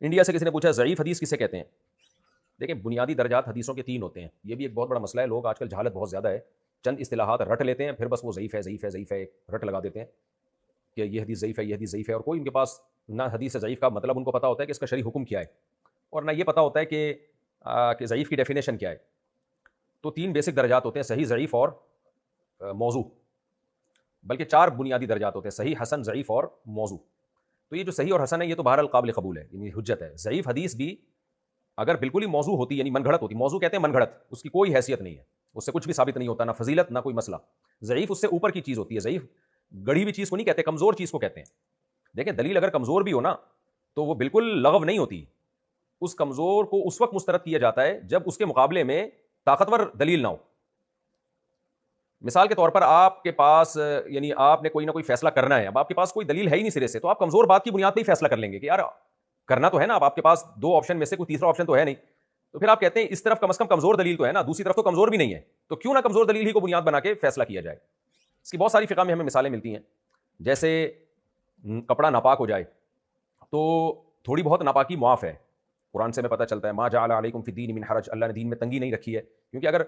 India سے کسی نے پوچھا ضعیف حدیث کسے کہتے ہیں؟ دیکھیں بنیادی درجات حدیثوں کے 3 ہوتے ہیں. یہ بھی ایک بہت بڑا مسئلہ ہے. لوگ آج کل جہالت بہت زیادہ ہے, چند اصطلاحات رٹ لیتے ہیں, پھر بس وہ ضعیف ہے ضعیف ہے ضعیف ہے رٹ لگا دیتے ہیں کہ یہ حدیث ضعیف ہے یہ حدیث ضعیف ہے, اور کوئی ان کے پاس نہ حدیث ضعیف کا مطلب ان کو پتہ ہوتا ہے کہ اس کا شرعی حکم کیا ہے, اور نہ یہ پتہ ہوتا ہے کہ ضعیف کی ڈیفینیشن کیا ہے. تو 3 بیسک درجات ہوتے ہیں, صحیح, ضعیف اور موضوع. بلکہ 4 بنیادی درجات ہوتے ہیں, صحیح, حسن, ضعیف اور موضوع. تو یہ جو صحیح اور حسن ہے یہ تو بہرحال قابل قبول ہے, یعنی حجت ہے. ضعیف حدیث بھی اگر بالکل ہی موضوع ہوتی یعنی من گھڑت ہوتی, موضوع کہتے ہیں من گھڑت, اس کی کوئی حیثیت نہیں ہے, اس سے کچھ بھی ثابت نہیں ہوتا, نہ فضیلت نہ کوئی مسئلہ. ضعیف اس سے اوپر کی چیز ہوتی ہے. ضعیف گڑھی ہوئی چیز کو نہیں کہتے, کمزور چیز کو کہتے ہیں. دیکھیں دلیل اگر کمزور بھی ہو نا تو وہ بالکل لغو نہیں ہوتی, اس کمزور کو اس وقت مسترد کیا جاتا ہے جب اس کے مقابلے میں طاقتور دلیل نہ ہو. مثال کے طور پر آپ کے پاس یعنی آپ نے کوئی نہ کوئی فیصلہ کرنا ہے, اب آپ کے پاس کوئی دلیل ہے ہی نہیں سرے سے, تو آپ کمزور بات کی بنیاد پہ ہی فیصلہ کر لیں گے کہ یار کرنا تو ہے نا, اب آپ کے پاس 2 آپشن میں سے کوئی تیسرا آپشن تو ہے نہیں, تو پھر آپ کہتے ہیں اس طرف کم از کم کمزور دلیل تو ہے نا, دوسری طرف تو کمزور بھی نہیں ہے, تو کیوں نہ کمزور دلیل ہی کو بنیاد بنا کے فیصلہ کیا جائے. اس کی بہت ساری فقہ میں ہمیں مثالیں ملتی ہیں. جیسے کپڑا ناپاک ہو جائے تو تھوڑی بہت ناپاکی معاف ہے, قرآن سے ہمیں پتہ چلتا ہے ما جعل علیکم فی الدین من حرج, اللہ نے دین میں تنگی نہیں رکھی ہے. کیونکہ اگر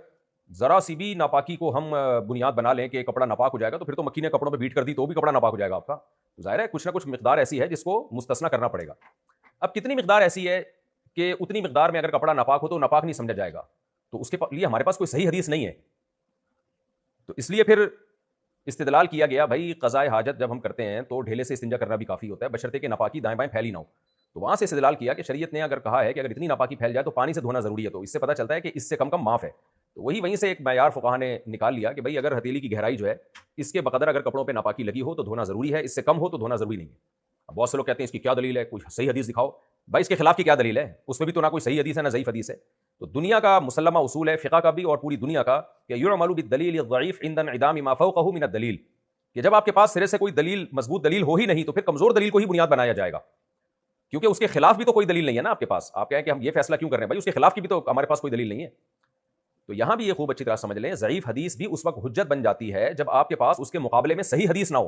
ذرا سی بھی ناپاکی کو ہم بنیاد بنا لیں کہ کپڑا ناپاک ہو جائے گا تو پھر تو مکھی نے کپڑوں پہ بیٹ کر دی تو بھی کپڑا ناپاک ہو جائے گا آپ کا. ظاہر ہے کچھ نہ کچھ مقدار ایسی ہے جس کو مستثنا کرنا پڑے گا. اب کتنی مقدار ایسی ہے کہ اتنی مقدار میں اگر کپڑا ناپاک ہو تو ناپاک نہیں سمجھا جائے گا, تو اس کے لیے ہمارے پاس کوئی صحیح حدیث نہیں ہے. تو اس لیے پھر استدلال کیا گیا بھائی قضائے حاجت جب ہم کرتے ہیں تو ڈھیلے سے استنجا کرنا بھی کافی ہوتا ہے, بشرطے کہ ناپاکی دائیں بائیں پھیلی نہ ہو. تو وہاں سے استدلال کیا کہ شریعت نے اگر کہا ہے کہ اگر اتنی ناپاکی پھیل جائے تو پانی سے دھونا ضروری ہے, تو اس سے پتہ چلتا ہے کہ اس سے کم کم معاف ہے. تو وہیں سے ایک معیار فقہا نے نکال لیا کہ بھائی اگر ہتھیلی کی گہرائی جو ہے اس کے بقدر اگر کپڑوں پہ ناپاکی لگی ہو تو دھونا ضروری ہے, اس سے کم ہو تو دھونا ضروری نہیں ہے. اب بہت سے لوگ کہتے ہیں اس کی کیا دلیل ہے, کوئی صحیح حدیث دکھاؤ. بھائی اس کے خلاف کی کیا دلیل ہے, اس میں بھی تو نہ کوئی صحیح حدیث ہے نہ ضعیف حدیث ہے. تو دنیا کا مسلمہ اصول ہے, فقہ کا بھی اور پوری دنیا کا, کہ یعمل بالدلیل الضعیف عند انعدام ما فوقه من الدلیل, کہ جب آپ کے پاس سرے سے کوئی دلیل مضبوط دلیل ہو ہی نہیں تو پھر کمزور دلیل کو ہی بنیاد بنایا جائے گا, کیونکہ اس کے خلاف بھی تو کوئی دلیل نہیں ہے نا آپ کے پاس. آپ کہیں کہ ہم یہ فیصلہ کیوں کر رہے ہیں, بھائی اس کے خلاف کی بھی تو ہمارے پاس کوئی دلیل نہیں ہے. تو یہاں بھی یہ خوب اچھی طرح سمجھ لیں, ضعیف حدیث بھی اس وقت حجت بن جاتی ہے جب آپ کے پاس اس کے مقابلے میں صحیح حدیث نہ ہو.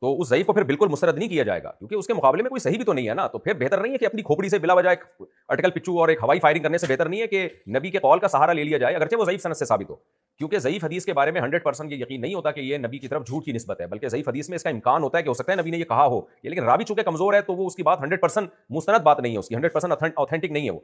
تو اس ضعیف کو پھر بالکل مسترد نہیں کیا جائے گا, کیونکہ اس کے مقابلے میں کوئی صحیح بھی تو نہیں ہے نا. تو پھر بہتر نہیں ہے کہ اپنی کھوپڑی سے بلا وجہ ایک اٹکل پچو اور ایک ہوائی فائرنگ کرنے سے بہتر نہیں ہے کہ نبی کے قول کا سہارا لے لیا جائے اگرچہ وہ ضعیف سند سے ثابت ہو. کیونکہ ضعیف حدیث کے بارے میں 100% یہ یقین نہیں ہوتا کہ یہ نبی کی طرف جھوٹ کی نسبت ہے, بلکہ ضعیف حدیث میں اس کا امکان ہوتا ہے کہ ہو سکتا ہے نبی نے یہ کہا ہو, لیکن راوی چونکہ کمزور ہے تو وہ اس کی بات 100% مستند بات نہیں ہے, اس کی 100% آتھینٹک نہیں ہے وہ,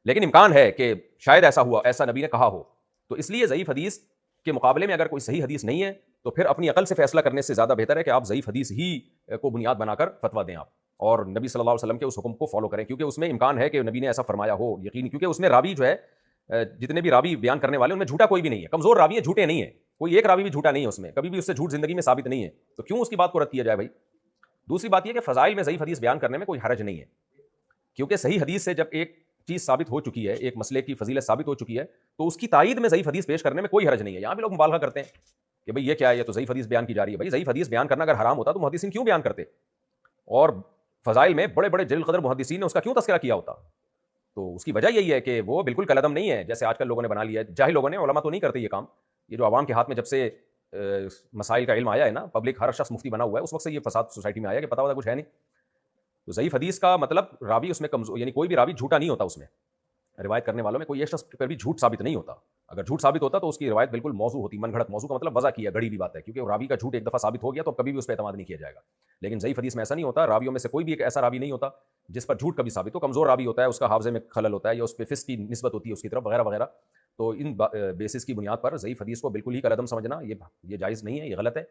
لیکن امکان ہے کہ شاید ایسا ہوا, ایسا نبی نے کہا ہو. تو اس لیے ضعیف حدیث کے مقابلے میں اگر کوئی صحیح حدیث نہیں ہے تو پھر اپنی عقل سے فیصلہ کرنے سے زیادہ بہتر ہے کہ آپ ضعیف حدیث ہی کو بنیاد بنا کر فتویٰ دیں آپ, اور نبی صلی اللہ علیہ وسلم کے اس حکم کو فالو کریں, کیونکہ اس میں امکان ہے کہ نبی نے ایسا فرمایا ہو یقین, کیونکہ اس میں راوی جو ہے جتنے بھی راوی بیان کرنے والے ان میں جھوٹا کوئی بھی نہیں ہے, کمزور راوی ہے, جھوٹے نہیں ہیں, کوئی ایک راوی بھی جھوٹا نہیں ہے اس میں, کبھی بھی اس سے جھوٹ زندگی میں ثابت نہیں ہے, تو کیوں اس کی بات کو رد کیا جائے بھائی. دوسری بات یہ کہ فضائل میں ضعیف حدیث بیان کرنے میں کوئی حرج نہیں ہے, کیونکہ صحیح حدیث سے جب ایک چیز ثابت ہو چکی ہے, ایک مسئلے کی فضیلت ثابت ہو چکی ہے, تو اس کی تائید میں ضعیف حدیث پیش کرنے میں کوئی حرج نہیں ہے. یہاں بھی لوگ مبالغہ کرتے ہیں کہ بھئی یہ کیا ہے, یہ تو ضعیف حدیث بیان کی جا رہی ہے. بھئی ضعیف حدیث بیان کرنا اگر حرام ہوتا تو محدثین کیوں بیان کرتے, اور فضائل میں بڑے بڑے جلیل قدر محدثین نے اس کا کیوں تذکرہ کیا ہوتا. تو اس کی وجہ یہی ہے کہ وہ بالکل کالعدم نہیں ہے جیسے آج کل لوگوں نے بنا لیا ہے, جاہل لوگوں نے, علماء تو نہیں کرتے یہ کام. یہ جو عوام کے ہاتھ میں جب سے مسائل کا علم آیا ہے نا, پبلک ہر شخص مفتی بنا ہوا ہے, اس وقت سے یہ فساد سوسائٹی میں آیا کہ پتہ ہوتا کچھ ہے نہیں. تو ضعیف حدیث کا مطلب راوی اس میں کمزور, یعنی کوئی بھی راوی جھوٹا نہیں ہوتا, اس میں روایت کرنے والوں میں کوئی ایک شخص پر بھی جھوٹ ثابت نہیں ہوتا. اگر جھوٹ ثابت ہوتا تو اس کی روایت بالکل موضوع ہوتی, من گھڑت. موضوع کا مطلب وضع کیا, گڑی بھی بات ہے, کیونکہ راوی کا جھوٹ ایک دفعہ ثابت ہو گیا تو کبھی بھی اس پہ اعتماد نہیں کیا جائے گا. لیکن ضعیف حدیث میں ایسا نہیں ہوتا, راویوں میں سے کوئی بھی ایک ایسا راوی نہیں ہوتا جس پر جھوٹ کبھی ثابت ہو. کمزور راوی ہوتا ہے, اس کا حافظے میں خلل ہوتا ہے, یا اس پہ فسق کی نسبت ہوتی ہے اس کی طرف وغیرہ وغیرہ. تو ان بیسس کی بنیاد پر ضعیف حدیث کو بالکل ہی کالعدم سمجھنا یہ جائز نہیں ہے, یہ غلط ہے,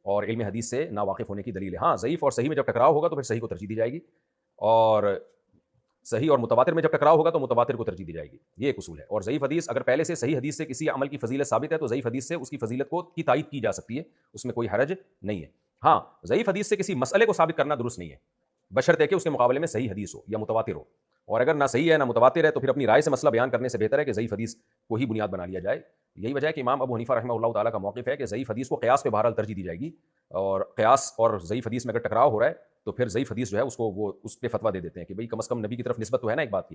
اور علم حدیث سے ناواقف ہونے کی دلیل ہے. ہاں ضعیف اور صحیح میں جب ٹکراؤ ہوگا تو پھر صحیح کو ترجیح دی جائے گی, اور صحیح اور متواتر میں جب ٹکراؤ ہوگا تو متواتر کو ترجیح دی جائے گی. یہ ایک اصول ہے. اور ضعیف حدیث اگر پہلے سے صحیح حدیث سے کسی عمل کی فضیلت ثابت ہے تو ضعیف حدیث سے اس کی فضیلت کی تائید کی جا سکتی ہے, اس میں کوئی حرج نہیں ہے. ہاں ضعیف حدیث سے کسی مسئلے کو ثابت کرنا درست نہیں ہے, بشرطے کہ اس کے مقابلے میں صحیح حدیث ہو یا متواتر ہو. اور اگر نہ صحیح ہے نہ متواتر ہے تو پھر اپنی رائے سے مسئلہ بیان کرنے سے بہتر ہے کہ ضعیف حدیث کو ہی بنیاد بنا لیا جائے. یہی وجہ ہے کہ امام ابو حنیفہ رحمہ اللہ تعالیٰ کا موقف ہے کہ ضعیف حدیث کو قیاس پہ بہرحال ترجیح دی جائے گی, اور قیاس اور ضعیف حدیث میں اگر ٹکراؤ ہو رہا ہے تو پھر ضعیف حدیث جو ہے اس کو وہ اس پہ فتویٰ دے دیتے ہیں کہ بھئی کم از کم نبی کی طرف نسبت تو ہے نا ایک بات کی.